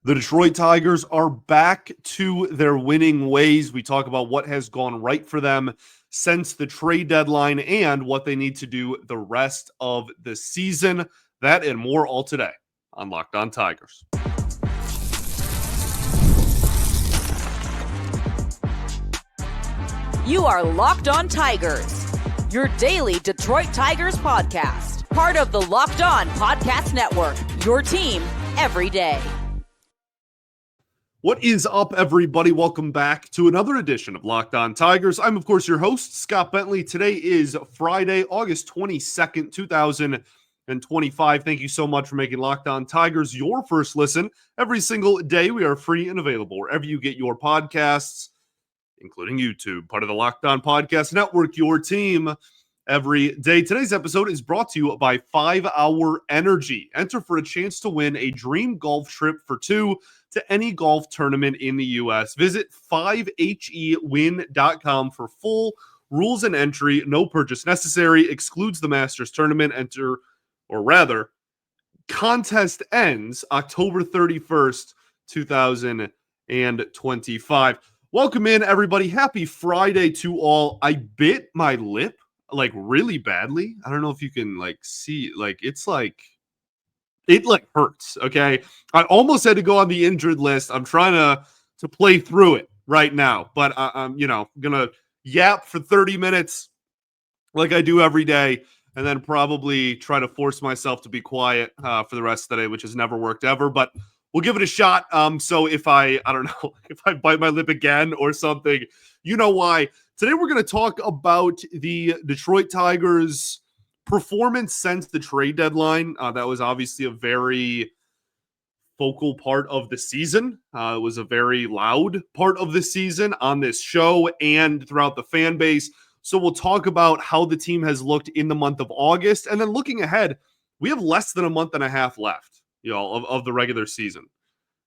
The Detroit Tigers are back to their winning ways. We talk about what has gone right for them since the trade deadline and what they need to do the rest of the season. That and more all today on Locked On Tigers. You are Locked On Tigers, your daily Detroit Tigers podcast. Part of the Locked On Podcast Network, your team every day. What is up, everybody? Welcome back to another edition of Locked On Tigers. I'm, of course, your host, Scott Bentley. Today is Friday, August 22nd, 2025. Thank you so much for making Locked On Tigers your first listen. Every single day, we are free and available wherever you get your podcasts, including YouTube, part of the Locked On Podcast Network, your team every day. Today's episode is brought to you by 5 Hour Energy. Enter for a chance to win a dream golf trip for two to any golf tournament in the U.S. Visit 5hewin.com for full rules and entry. No purchase necessary. Excludes the Masters tournament. Contest ends October 31st, 2025. Welcome in, everybody. Happy Friday to all. I bit my lip really badly. I don't know if you can see, it hurts. Okay. I almost had to go on the injured list. I'm trying to play through it right now, but I'm gonna yap for 30 minutes like I do every day, and then probably try to force myself to be quiet for the rest of the day, which has never worked ever, but we'll give it a shot. So if I don't know, if I bite my lip again or something, you know why. Today we're going to talk about the Detroit Tigers' performance since the trade deadline. That was obviously a very focal part of the season. It was a very loud part of the season on this show and throughout the fan base. So we'll talk about how the team has looked in the month of August. And then looking ahead, we have less than a month and a half left, of the regular season.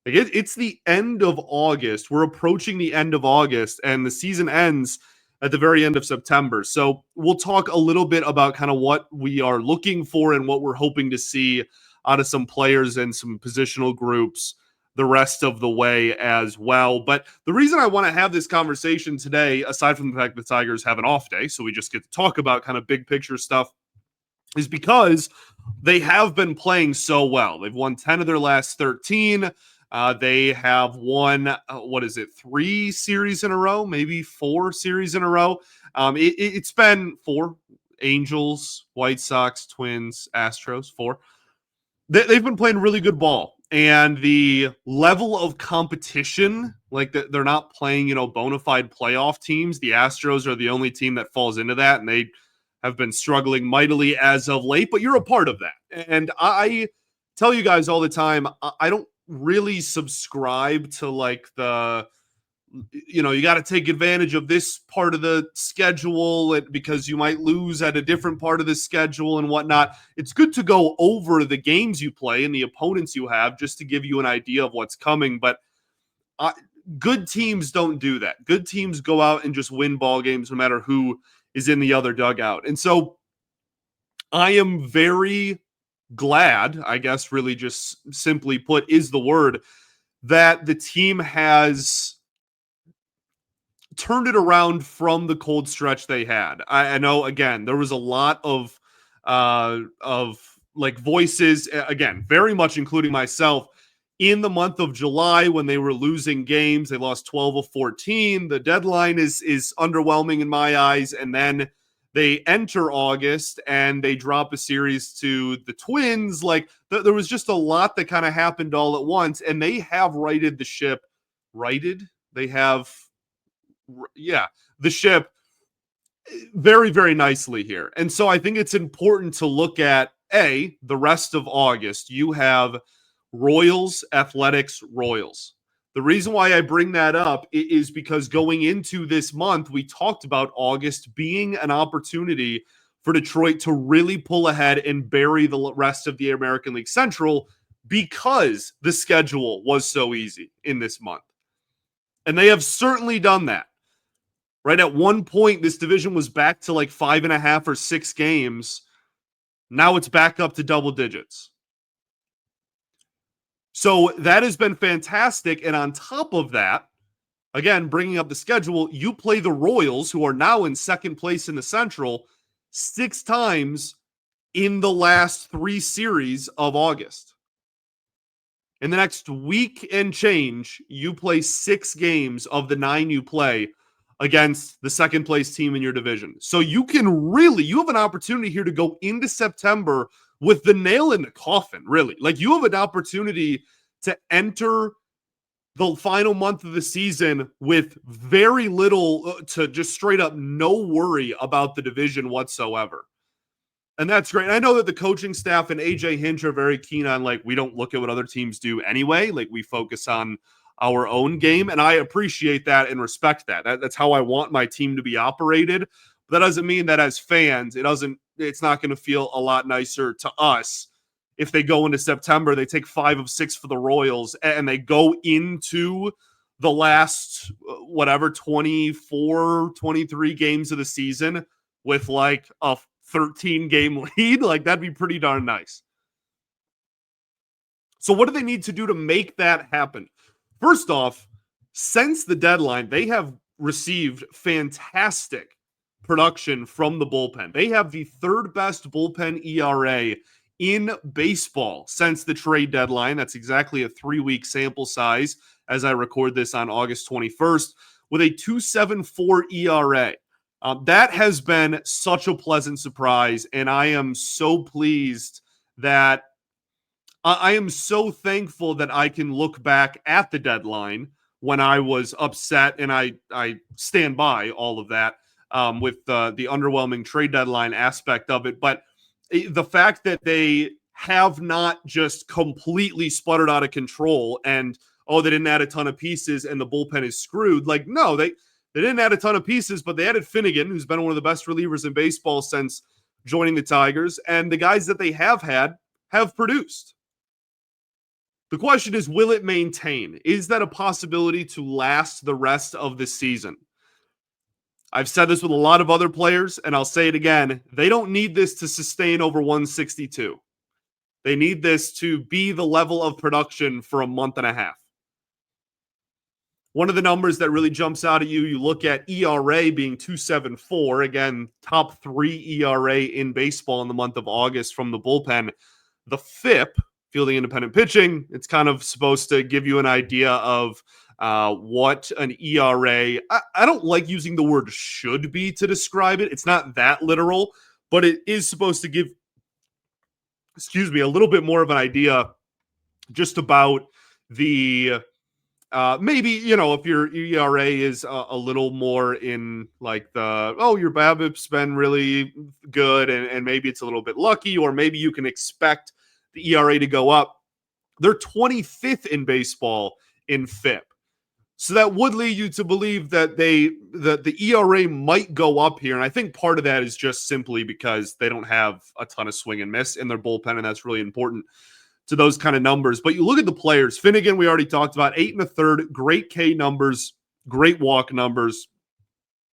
It's the end of August. We're approaching the end of August, and the season ends at the very end of September. So we'll talk a little bit about kind of what we are looking for and what we're hoping to see out of some players and some positional groups the rest of the way as well. But the reason I want to have this conversation today, aside from the fact that the Tigers have an off day, so we just get to talk about kind of big picture stuff, is because they have been playing so well. They've won 10 of their last 13. They have won, 3 series in a row, maybe 4 series in a row. It's been 4. Angels, White Sox, Twins, Astros, 4. They've been playing really good ball. And the level of competition, they're not playing, bona fide playoff teams. The Astros are the only team that falls into that, and they have been struggling mightily as of late. But you're a part of that. And I tell you guys all the time, I don't really subscribe to you got to take advantage of this part of the schedule because you might lose at a different part of the schedule and whatnot. It's good to go over the games you play and the opponents you have just to give you an idea of what's coming. But good teams don't do that. Good teams go out and just win ball games no matter who is in the other dugout. And so I am very glad, I guess, really just simply put is the word, that the team has turned it around from the cold stretch they had. I know, again, there was a lot of voices, again, very much including myself, in the month of July when they were losing games. They lost 12 of 14. The deadline is underwhelming in my eyes. And then they enter August and they drop a series to the Twins. There was just a lot that kind of happened all at once, and they have righted the ship. They have, the ship very, very nicely here. And so I think it's important to look at, the rest of August. You have Royals, Athletics, Royals. The reason why I bring that up is because going into this month, we talked about August being an opportunity for Detroit to really pull ahead and bury the rest of the American League Central because the schedule was so easy in this month. And they have certainly done that. Right at one point, this division was back to 5.5 or 6 games. Now it's back up to double digits. So that has been fantastic. And on top of that, again, bringing up the schedule, you play the Royals, who are now in second place in the Central, 6 times in the last 3 series of August. In the next week and change, you play 6 games of the 9 you play against the second place team in your division. So you have an opportunity here to go into September with the nail in the coffin, really. Like, you have an opportunity to enter the final month of the season with very little to just straight up no worry about the division whatsoever. And that's great. I know that the coaching staff and AJ Hinch are very keen on, like, we don't look at what other teams do anyway. Like, we focus on our own game. And I appreciate that and respect that. That's how I want my team to be operated. But that doesn't mean that as fans, it's not going to feel a lot nicer to us if they go into September, they take 5 of 6 for the Royals, and they go into the last, 24, 23 games of the season with like a 13-game lead. Like, that'd be pretty darn nice. So what do they need to do to make that happen? First off, since the deadline, they have received fantastic production from the bullpen. They have the 3rd best bullpen ERA in baseball since the trade deadline. That's exactly a 3-week sample size as I record this on August 21st, with a 2.74 ERA. That has been such a pleasant surprise, and I am so pleased that I am so thankful that I can look back at the deadline when I was upset, and I stand by all of that with the underwhelming trade deadline aspect of it. But the fact that they have not just completely sputtered out of control and, they didn't add a ton of pieces and the bullpen is screwed. Like, no, they didn't add a ton of pieces, but they added Finnegan, who's been one of the best relievers in baseball since joining the Tigers. And the guys that they have had have produced. The question is, will it maintain? Is that a possibility to last the rest of the season? I've said this with a lot of other players, and I'll say it again. They don't need this to sustain over 162. They need this to be the level of production for a month and a half. One of the numbers that really jumps out at you, you look at ERA being 2.74. Again, top 3 ERA in baseball in the month of August from the bullpen. The FIP, fielding independent pitching, it's kind of supposed to give you an idea of what an ERA, I don't like using the word should be to describe it. It's not that literal, but it is supposed to give, a little bit more of an idea just about the, maybe, if your ERA is a little more in like your BABIP's been really good and maybe it's a little bit lucky, or maybe you can expect the ERA to go up. They're 25th in baseball in FIP. So that would lead you to believe that the ERA might go up here. And I think part of that is just simply because they don't have a ton of swing and miss in their bullpen, and that's really important to those kind of numbers. But you look at the players. Finnegan, we already talked about, 8 1/3, great K numbers, great walk numbers,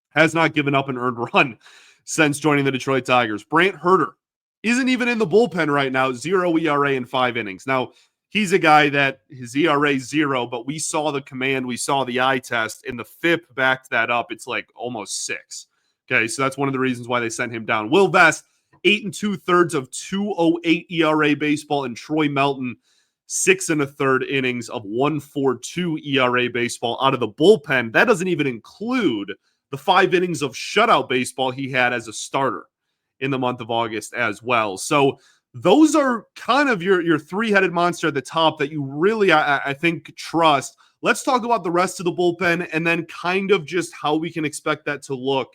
has not given up an earned run since joining the Detroit Tigers. Brant Herter isn't even in the bullpen right now, 0 ERA in 5 innings. Now, he's a guy that his ERA 0, but we saw the command, we saw the eye test, and the FIP backed that up. It's like almost 6. Okay, so that's one of the reasons why they sent him down. Will Vest, 8 2/3 of 2.08 ERA baseball, and Troy Melton, 6 1/3 innings of 1.42 ERA baseball out of the bullpen. That doesn't even include the 5 innings of shutout baseball he had as a starter in the month of August as well. So those are kind of your 3-headed monster at the top that you really, I think, trust. Let's talk about the rest of the bullpen and then kind of just how we can expect that to look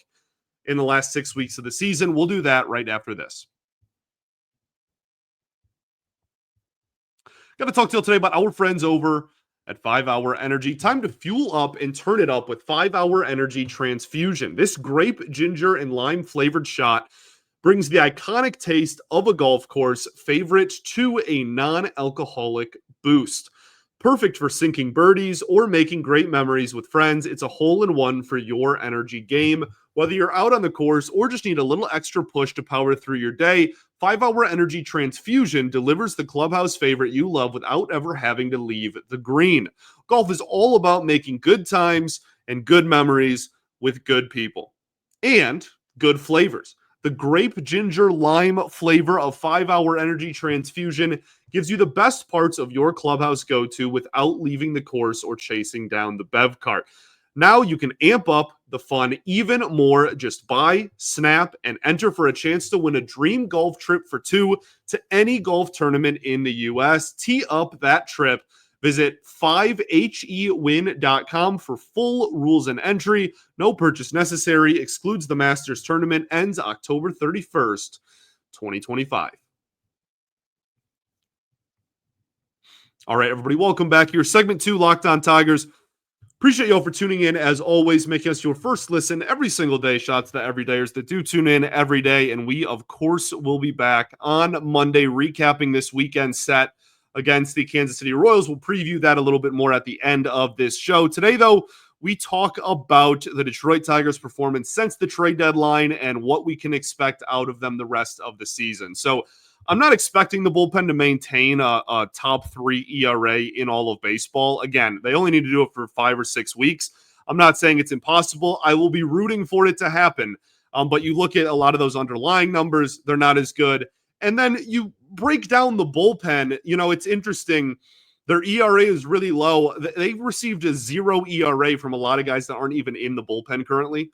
in the last 6 weeks of the season. We'll do that right after this. Got to talk to you today about our friends over at 5-Hour Energy. Time to fuel up and turn it up with 5-Hour Energy Transfusion. This grape, ginger, and lime flavored shot brings the iconic taste of a golf course favorite to a non-alcoholic boost. Perfect for sinking birdies or making great memories with friends. It's a hole-in-one for your energy game. Whether you're out on the course or just need a little extra push to power through your day, 5-Hour Energy Transfusion delivers the clubhouse favorite you love without ever having to leave the green. Golf is all about making good times and good memories with good people and good flavors. The grape ginger lime flavor of 5-Hour Energy Transfusion gives you the best parts of your clubhouse go-to without leaving the course or chasing down the bev cart. Now you can amp up the fun even more. Just buy, snap, and enter for a chance to win a dream golf trip for two to any golf tournament in the U.S. Tee up that trip. Visit 5hewin.com for full rules and entry. No purchase necessary. Excludes the Masters tournament. Ends October 31st, 2025. All right, everybody, welcome back here. Segment 2, Locked On Tigers. Appreciate y'all for tuning in, as always, making us your first listen every single day. Shots to everydayers that do tune in every day. And we, of course, will be back on Monday recapping this weekend set against the Kansas City Royals. We'll preview that a little bit more at the end of this show. Today, though, we talk about the Detroit Tigers' performance since the trade deadline and what we can expect out of them the rest of the season. So I'm not expecting the bullpen to maintain a top 3 ERA in all of baseball. Again, they only need to do it for 5 or 6 weeks. I'm not saying it's impossible. I will be rooting for it to happen. But you look at a lot of those underlying numbers, they're not as good. And then you break down the bullpen. You know, it's interesting. Their ERA is really low. They've received a 0 ERA from a lot of guys that aren't even in the bullpen currently.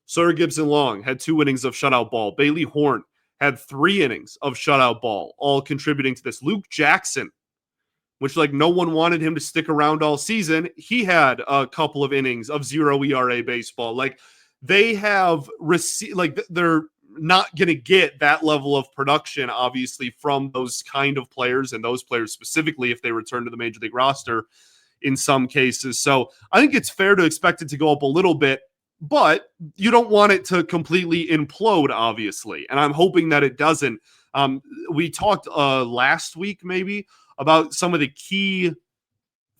Sawyer Gibson-Long had 2 innings of shutout ball. Bailey Horn had 3 innings of shutout ball, all contributing to this. Luke Jackson, which no one wanted him to stick around all season, he had a couple of innings of 0 ERA baseball. They have received, they're not going to get that level of production, obviously, from those kind of players, and those players specifically if they return to the Major League roster in some cases. So I think it's fair to expect it to go up a little bit, but you don't want it to completely implode, obviously. And I'm hoping that it doesn't. We talked last week maybe about some of the key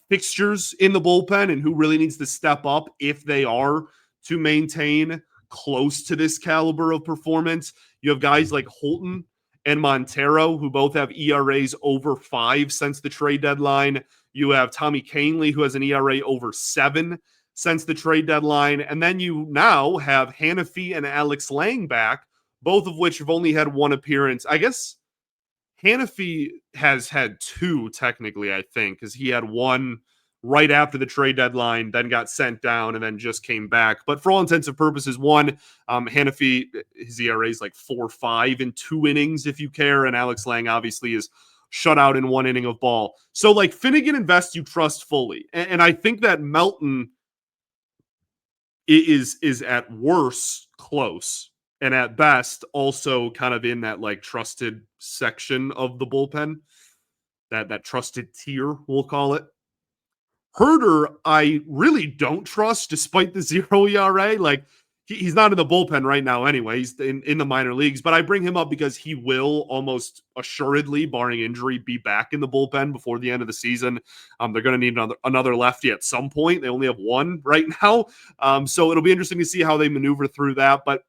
fixtures in the bullpen and who really needs to step up if they are to maintain close to this caliber of performance. You have guys like Holton and Montero, who both have ERAs over 5 since the trade deadline. You have Tommy Kahnle, who has an ERA over 7 since the trade deadline. And then you now have Hannafy and Alex Lang back, both of which have only had 1 appearance. I guess Hannafy has had 2 technically, I think, because he had 1 right after the trade deadline, then got sent down, and then just came back. But for all intents and purposes, 1, Hannafy, his ERA is 4.5 in 2 innings, if you care. And Alex Lang obviously is shut out in 1 inning of ball. So Finnegan and Vest, you trust fully. And I think that Melton is at worst close, and at best also kind of in that trusted section of the bullpen, that trusted tier, we'll call it. Herder, I really don't trust, despite the 0 ERA. He's not in the bullpen right now anyway. He's in the minor leagues, but I bring him up because he will almost assuredly, barring injury, be back in the bullpen before the end of the season. They're going to need another lefty at some point. They only have 1 right now. So it'll be interesting to see how they maneuver through that. But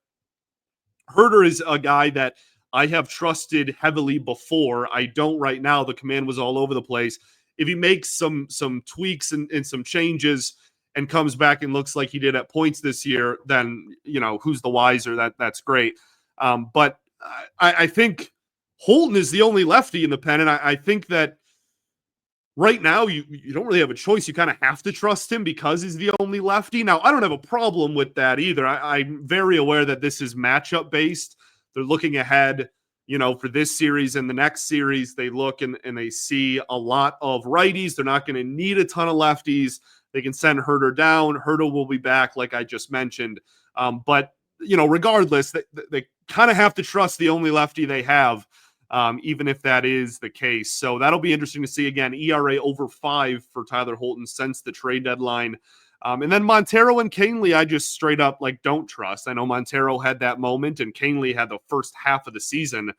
Herder is a guy that I have trusted heavily before. I don't right now. The command was all over the place. If he makes some tweaks and some changes and comes back and looks like he did at points this year, then, who's the wiser? That's great. But I think Holton is the only lefty in the pen, and I think that right now you don't really have a choice. You kind of have to trust him because he's the only lefty. Now, I don't have a problem with that either. I'm very aware that this is matchup based. They're looking ahead. For this series and the next series, they look and they see a lot of righties. They're not going to need a ton of lefties. They can send Herder down. Herder will be back, like I just mentioned. But, regardless, they kind of have to trust the only lefty they have, even if that is the case. So that'll be interesting to see. Again, ERA over 5 for Tyler Holton since the trade deadline. And then Montero and Kahnle, I just straight up don't trust. I know Montero had that moment, and Kahnle had the first half of the season.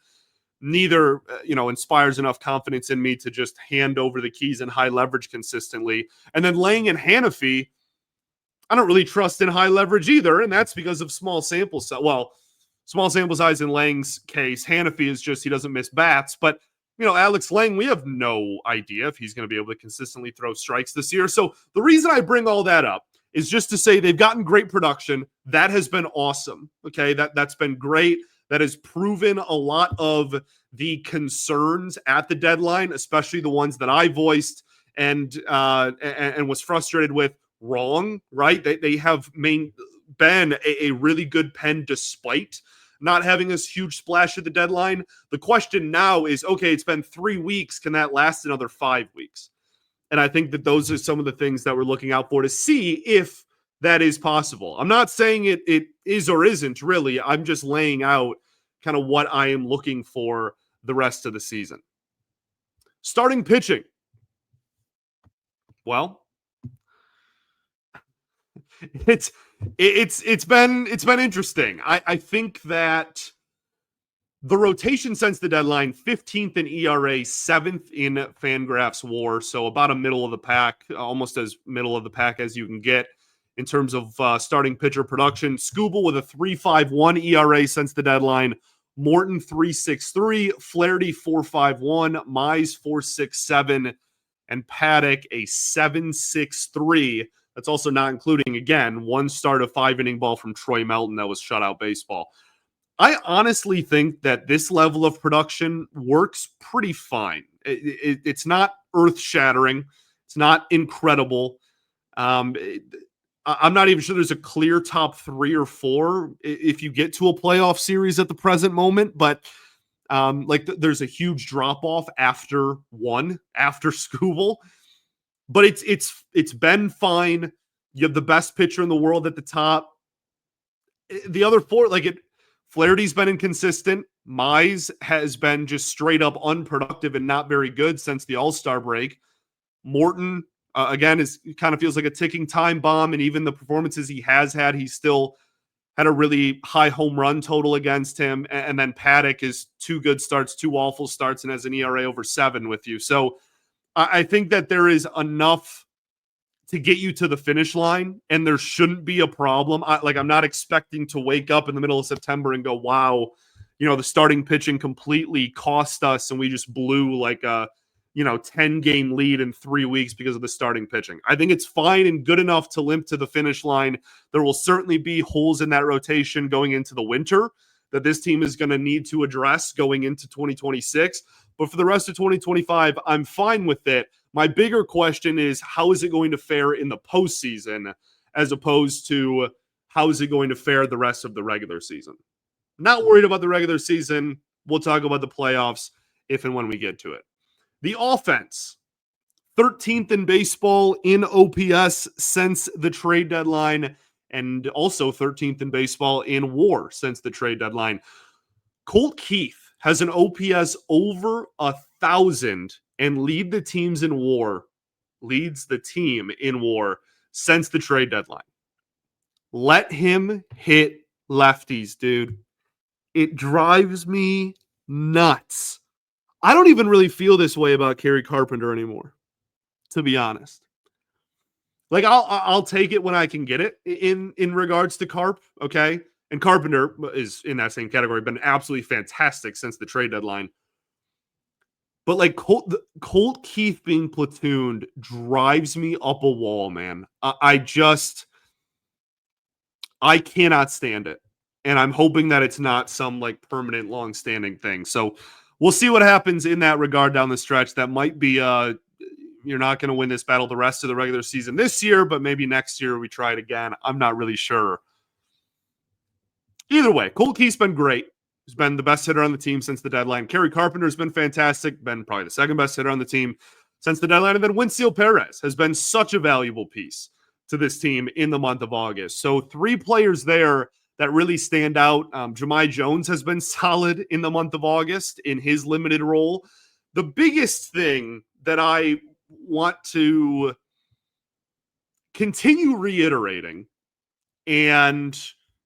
Neither, inspires enough confidence in me to just hand over the keys in high leverage consistently. And then Lang and Hannafy, I don't really trust in high leverage either, and that's because of small sample size. Well, small sample size in Lang's case. Hannafy is just he doesn't miss bats. But, Alex Lang, we have no idea if he's going to be able to consistently throw strikes this year. So the reason I bring all that up is just to say they've gotten great production. That has been awesome. Okay, that's been great. That has proven a lot of the concerns at the deadline, especially the ones that I voiced and was frustrated with wrong, right? They have been a really good pen despite not having this huge splash at the deadline. The question now is, okay, it's been 3 weeks. Can that last another 5 weeks? And I think that those are some of the things that we're looking out for to see if that is possible. I'm not saying it is or isn't really. I'm just laying out kind of what I am looking for the rest of the season. Starting pitching. Well, it's been interesting. I think that the rotation since the deadline, 15th in ERA, 7th in Fangraphs WAR, so about a middle of the pack, almost as middle of the pack as you can get in terms of starting pitcher production. Skubal with a 3.51 ERA since the deadline, Morton 3.63, Flaherty 4.51, Mize 4.67, and Paddock a 7.63. That's also not including, again, one start of 5-inning ball from Troy Melton that was shutout baseball. I honestly think that this level of production works pretty fine. It's not earth-shattering. It's not incredible. I'm not even sure there's a clear top 3 or 4 if you get to a playoff series at the present moment, but there's a huge drop-off after Skubal. But it's been fine. You have the best pitcher in the world at the top. The other 4, Flaherty's been inconsistent. Mize has been just straight up unproductive and not very good since the All-Star break. Morton, again, kind of feels like a ticking time bomb, and even the performances he has had, he's still had a really high home run total against him. And then Paddock is 2 good starts, 2 awful starts, and has an ERA over 7 with you. So I think that there is enough to get you to the finish line, and there shouldn't be a problem. I'm not expecting to wake up in the middle of September and go, wow, the starting pitching completely cost us and we just blew like a 10-game lead in 3 weeks because of the starting pitching. I think it's fine and good enough to limp to the finish line. There will certainly be holes in that rotation going into the winter that this team is going to need to address going into 2026. But for the rest of 2025, I'm fine with it. My bigger question is, how is it going to fare in the postseason as opposed to how is it going to fare the rest of the regular season? Not worried about the regular season. We'll talk about the playoffs if and when we get to it. The offense, 13th in baseball in OPS since the trade deadline, and also 13th in baseball in WAR since the trade deadline. Colt Keith has an OPS over 1,000 and leads the team in WAR since the trade deadline. Let him hit lefties, dude. It drives me nuts. I don't even really feel this way about Kerry Carpenter anymore, to be honest. I'll take it when I can get it in regards to Carp, okay? And Carpenter is in that same category, been absolutely fantastic since the trade deadline. But Colt Keith being platooned drives me up a wall, man. I cannot stand it. And I'm hoping that it's not some permanent long-standing thing. So we'll see what happens in that regard down the stretch. That might be you're not going to win this battle the rest of the regular season this year, but maybe next year we try it again. I'm not really sure. Either way, Colt Keith's been great. He's been the best hitter on the team since the deadline. Kerry Carpenter's been fantastic, been probably the second best hitter on the team since the deadline. And then Winfield Perez has been such a valuable piece to this team in the month of August. So 3 players there that really stand out. Jahmai Jones has been solid in the month of August in his limited role. The biggest thing that I want to continue reiterating, and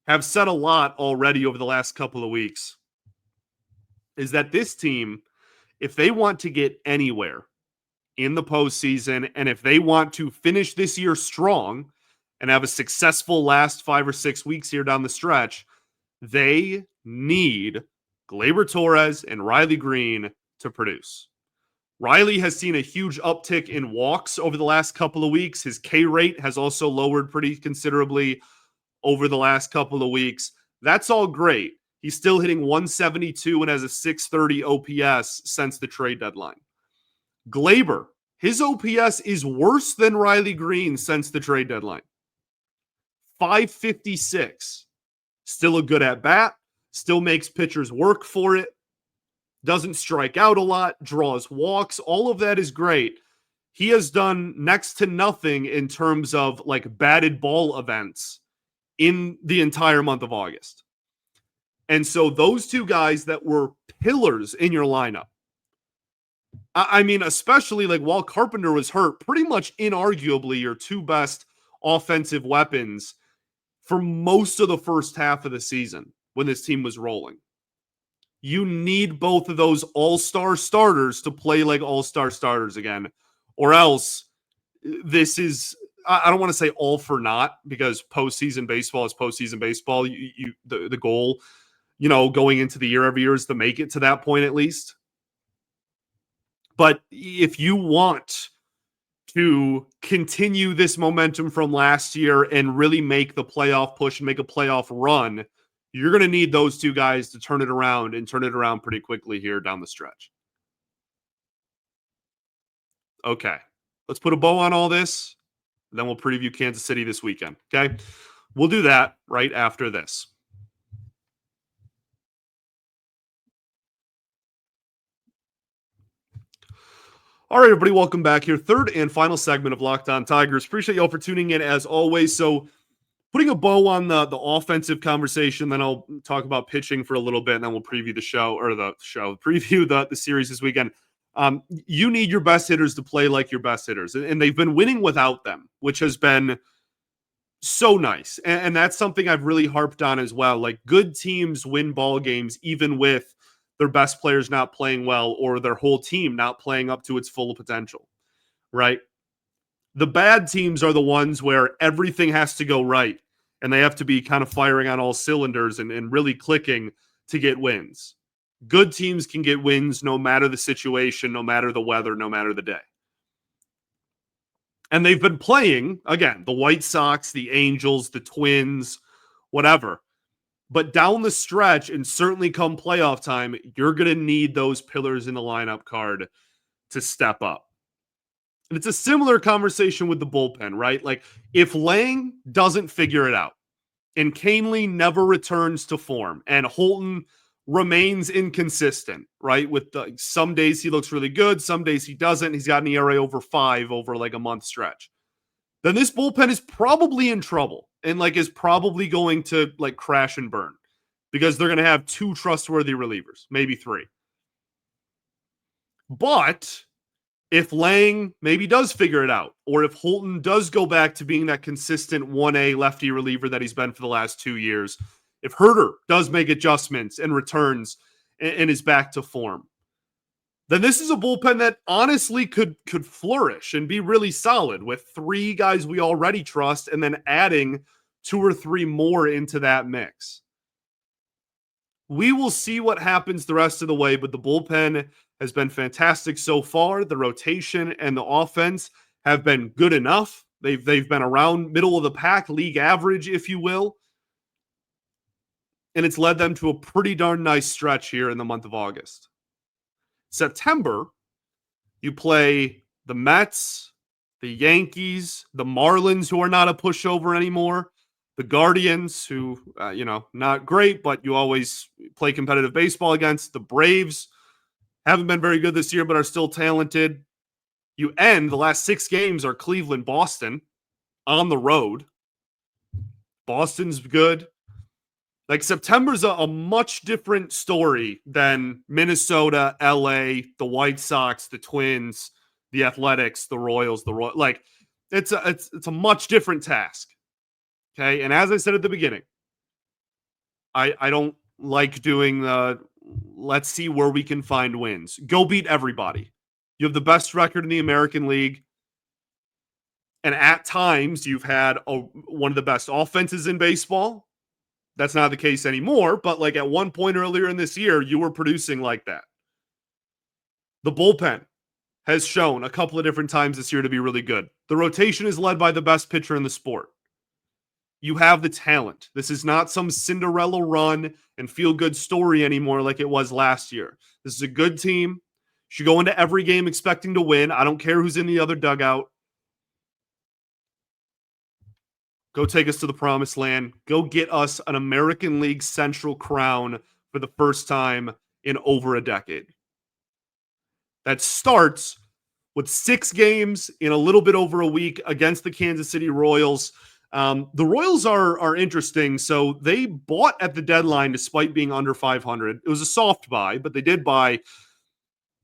have said a lot already over the last couple of weeks, is that this team, if they want to get anywhere in the postseason, and if they want to finish this year strong and have a successful last 5 or 6 weeks here down the stretch, they need Gleyber Torres and Riley Greene to produce. Riley has seen a huge uptick in walks over the last couple of weeks. His K rate has also lowered pretty considerably over the last couple of weeks. That's all great. He's still hitting 172 and has a 630 OPS since the trade deadline. Gleyber, his OPS is worse than Riley Greene since the trade deadline. 556. Still a good at bat. Still makes pitchers work for it. Doesn't strike out a lot. Draws walks. All of that is great. He has done next to nothing in terms of like batted ball events in the entire month of August. And so those two guys that were pillars in your lineup, I mean, especially like while Carpenter was hurt, pretty much inarguably your two best offensive weapons for most of the first half of the season when this team was rolling. You need both of those all-star starters to play like all-star starters again, or else this is, I don't want to say all for naught, because postseason baseball is postseason baseball. The goal, going into the year every year is to make it to that point at least. But if you want to continue this momentum from last year and really make the playoff push and make a playoff run, you're going to need those two guys to turn it around and turn it around pretty quickly here down the stretch. Okay, let's put a bow on all this, and then we'll preview Kansas City this weekend, okay? We'll do that right after this. All right, everybody, welcome back here. Third and final segment of Locked On Tigers. Appreciate y'all for tuning in as always. So putting a bow on the offensive conversation, then I'll talk about pitching for a little bit, and then we'll preview the series this weekend. You need your best hitters to play like your best hitters, and they've been winning without them, which has been so nice. And that's something I've really harped on as well. Like, good teams win ball games even with their best players not playing well or their whole team not playing up to its full potential, right? The bad teams are the ones where everything has to go right, and they have to be kind of firing on all cylinders and really clicking to get wins. Good teams can get wins no matter the situation, no matter the weather, no matter the day. And they've been playing, again, the White Sox, the Angels, the Twins, whatever. But down the stretch, and certainly come playoff time, you're going to need those pillars in the lineup card to step up. And it's a similar conversation with the bullpen, right? Like, if Lang doesn't figure it out, and Canely never returns to form, and Holton remains inconsistent, right? With some days he looks really good, some days he doesn't. He's got an ERA over 5 over like a month stretch. Then this bullpen is probably in trouble and like is probably going to like crash and burn, because they're going to have 2 trustworthy relievers, maybe 3. But if Lang maybe does figure it out, or if Holton does go back to being that consistent 1A lefty reliever that he's been for the last 2 years, if Herter does make adjustments and returns and is back to form, then this is a bullpen that honestly could flourish and be really solid with 3 guys we already trust, and then adding 2 or 3 more into that mix. We will see what happens the rest of the way, but the bullpen has been fantastic so far. The rotation and the offense have been good enough. They've been around middle of the pack, league average, if you will. And it's led them to a pretty darn nice stretch here in the month of August. September, you play the Mets, the Yankees, the Marlins, who are not a pushover anymore, the Guardians, who, not great, but you always play competitive baseball against, the Braves, haven't been very good this year, but are still talented. You end, the last 6 games are Cleveland, Boston, on the road. Boston's good. Like, September's a much different story than Minnesota, LA, the White Sox, the Twins, the Athletics, the Royals, like, it's a much different task. Okay. And as I said at the beginning, I don't like doing let's see where we can find wins. Go beat everybody. You have the best record in the American League. And at times you've had one of the best offenses in baseball. That's not the case anymore, but like at one point earlier in this year, you were producing like that. The bullpen has shown a couple of different times this year to be really good. The rotation is led by the best pitcher in the sport. You have the talent. This is not some Cinderella run and feel-good story anymore like it was last year. This is a good team. You should go into every game expecting to win. I don't care who's in the other dugout. Go take us to the promised land. Go get us an American League Central crown for the first time in over a decade. That starts with 6 games in a little bit over a week against the Kansas City Royals. The Royals are interesting. So they bought at the deadline despite being under 500. It was a soft buy, but they did buy.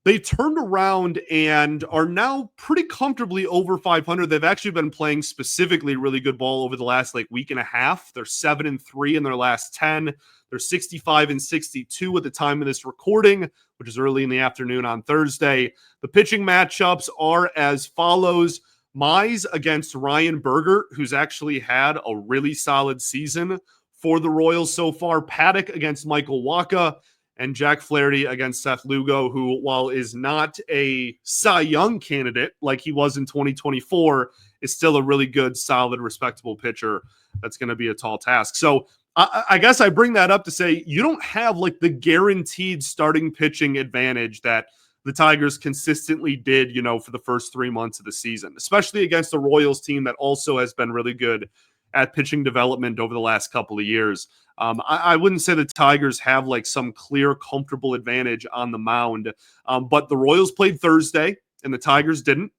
They turned around and are now pretty comfortably over 500. They've actually been playing specifically really good ball over the last week and a half. They're 7-3 in their last 10. They're 65-62 at the time of this recording, which is early in the afternoon on Thursday. The pitching matchups are as follows. Mize against Ryan Berger, who's actually had a really solid season for the Royals so far. Paddock against Michael Wacha, and Jack Flaherty against Seth Lugo, who, while is not a Cy Young candidate like he was in 2024, is still a really good, solid, respectable pitcher. That's going to be a tall task. So I guess I bring that up to say you don't have the guaranteed starting pitching advantage that the Tigers consistently did, for the first 3 months of the season, especially against the Royals team that also has been really good at pitching development over the last couple of years. I wouldn't say the Tigers have some clear, comfortable advantage on the mound, but the Royals played Thursday and the Tigers didn't.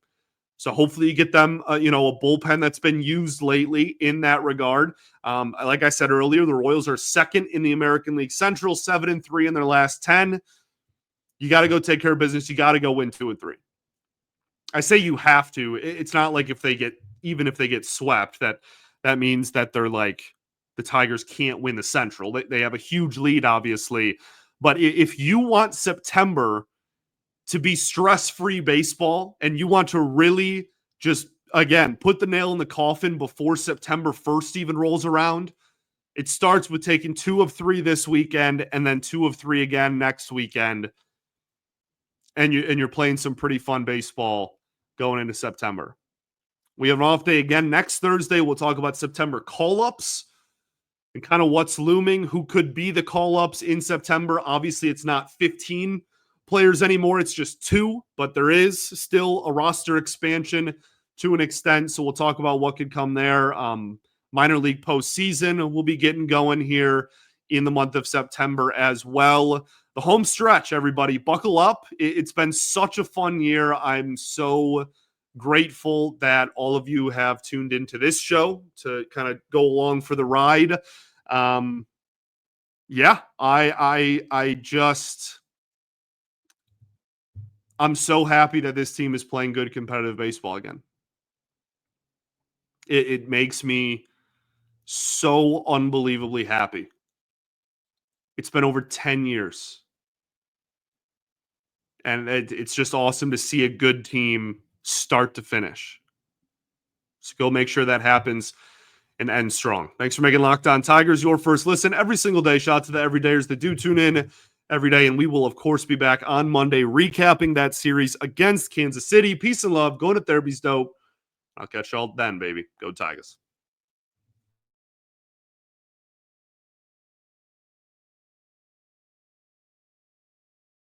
So hopefully you get them, a bullpen that's been used lately in that regard. Like I said earlier, the Royals are second in the American League Central, 7-3 in their last 10. You got to go take care of business. You got to go win 2 and 3. I say you have to. It's not like even if they get swept, that means that they're the Tigers can't win the Central. They have a huge lead, obviously. But if you want September to be stress-free baseball and you want to really just, again, put the nail in the coffin before September 1st even rolls around, it starts with taking 2 of 3 this weekend and then 2 of 3 again next weekend. And you're playing some pretty fun baseball going into September. We have an off day again next Thursday. We'll talk about September call-ups and kind of what's looming, who could be the call-ups in September. Obviously, it's not 15 players anymore. It's just 2, but there is still a roster expansion to an extent. So we'll talk about what could come there. Minor league postseason will be getting going here in the month of September as well. The home stretch, everybody, buckle up. It's been such a fun year. I'm so grateful that all of you have tuned into this show to kind of go along for the ride. I'm so happy that this team is playing good competitive baseball again. It makes me so unbelievably happy. It's been over 10 years. And it's just awesome to see a good team start to finish. So go make sure that happens and end strong. Thanks for making Locked On Tigers your first listen every single day. Shout out to the everydayers that do tune in every day. And we will, of course, be back on Monday recapping that series against Kansas City. Peace and love. Going to therapy's dope. I'll catch y'all then, baby. Go Tigers.